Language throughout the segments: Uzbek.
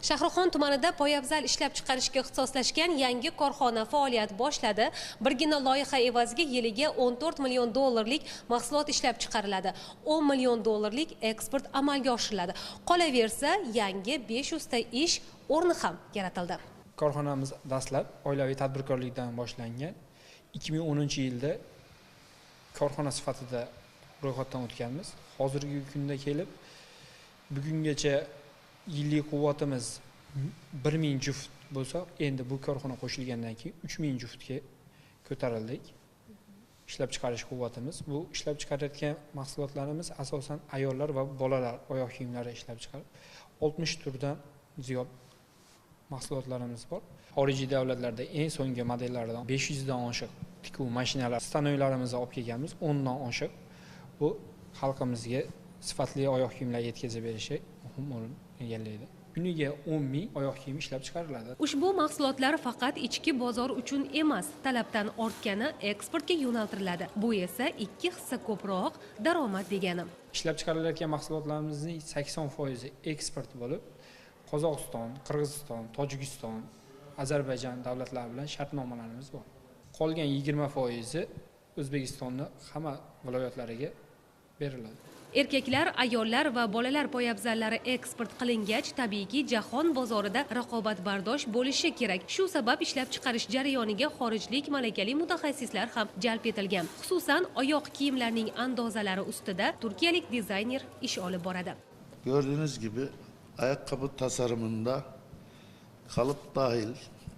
Shahrixon tumanida poyabzal ishlab chiqarishga ixtisoslashgan yangi korxona faoliyat boshladi. Birgina loyiha evaziga yiliga 14 million dollarlik mahsulot ishlab chiqariladi. 10 million dollarlik eksport amalga oshiriladi. Qolaversa, yangi 500 ta ish o'rni ham yaratildi. Korxonamiz dastlab oilaviy tadbirkorlikdan boshlangan. 2010-yilda korxona sifatida ro'yxatdan o'tganmiz. Hozirgi kunda kelib bugungacha yillik quvvatimiz 1000 juft bo'lsa, endi bu korxona qo'shilgandan keyin 3000 juftga ko'tarildik. Ishlab chiqarish quvvatimiz, bu ishlab chiqarayotgan mahsulotlarimiz asosan ayollar va bolalar oyoq kiyimlari ishlab chiqarib, 60 turdan ziyod mahsulotlarimiz bor. Xorijiy davlatlarda eng so'nggi modellardan 500 dan oshiq tikuv mashinalar, stanoylarimizni olib kelganmiz, 10 dan oshiq. Bu xalqimizga sifatli oyoq kiyimlar yetkazib berishi muhim o'rin egallaydi. Kuniga 10 ming oyoq kiyim ishlab chiqariladi. Ushbu mahsulotlar faqat ichki bozor uchun emas, talabdan ortgani eksportga yo'naltiriladi. Bu esa 2 hissa ko'proq daromad degani. Ishlab chiqarilayotgan mahsulotlarimizning 80% eksport bo'lib, Qozog'iston, Qirg'iziston, Tojikiston, Ozarbayjon davlatlari bilan shartnomalarimiz bor. Qolgan 20% O'zbekistonning hamma viloyatlariga beriladi. Erkaklar, ayollar va bolalar poyabzallari eksport qilingach, tabiiyki jahon bozorida raqobatbardosh bo'lishi kerak. Shu sabab ishlab chiqarish jarayoniga xorijlik malakali mutaxassislar ham jalb etilgan. Xususan, oyoq kiyimlarining andozalari ustida turkiyalik dizayner ish olib boradi. Gördüğünüz gibi ayakkabı tasarımında kalıp dahil,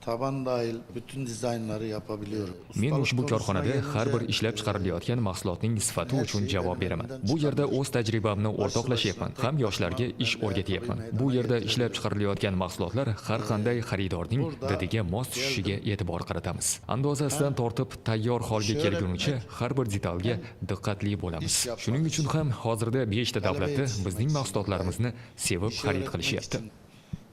taban dahil bütün dizaynları yapabiliyorum. Men ushbu korxonada har bir ishlab chiqarilayotgan mahsulotning sifati uchun javob beraman. Bu yerda o'z tajribamni o'rtoqlashyapman, ham yoshlarga ish o'rgatyapman. Bu yerda ishlab chiqarilayotgan mahsulotlar har qanday xaridorning didiga mos tushishiga e'tibor qaratamiz. Andozasidan tortib tayyor holga kelgunicha har bir detalga diqqatli bo'lamiz. Shuning uchun ham hozirda 5 ta davlatda bizning mahsulotlarimizni sevib xarid qilishyapti.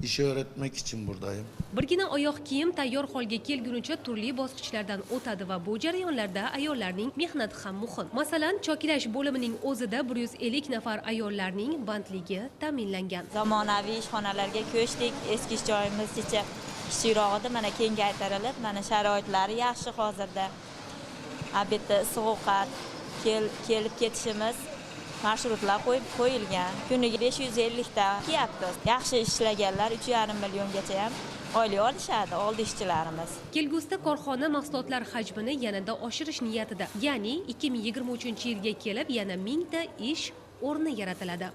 İşi öğretmek için buradayım. Birgina oyoq kiyim tayyor holga kelgunicha turli bosqichlardan o'tadi va bu jarayonlarda ayollarning mehnati ham muhim. Masalan, chokilash bo'limining o'zida 150 nafar ayollarning bandligi ta'minlangan. Zamonaviy ishxonalarga ko'chdik, eski ish joyimiz kichikroq edi, mana kengaytirilib, mana sharoitlari yaxshi hozirda. Albatta issiq ovqat kelib ketishimiz marshrutlar qo'yilgan. Kuniga 550 ta kiyapmiz. Yaxshi ishlaganlar 3,5 milliongacha ham oylik olishadi, oldi ishchilarimiz. Kelgusida korxona mahsulotlar hajmini yanada oshirish niyatida, ya'ni 2023-yilga kelib yana 1000 ta ish o'rni yaratiladi.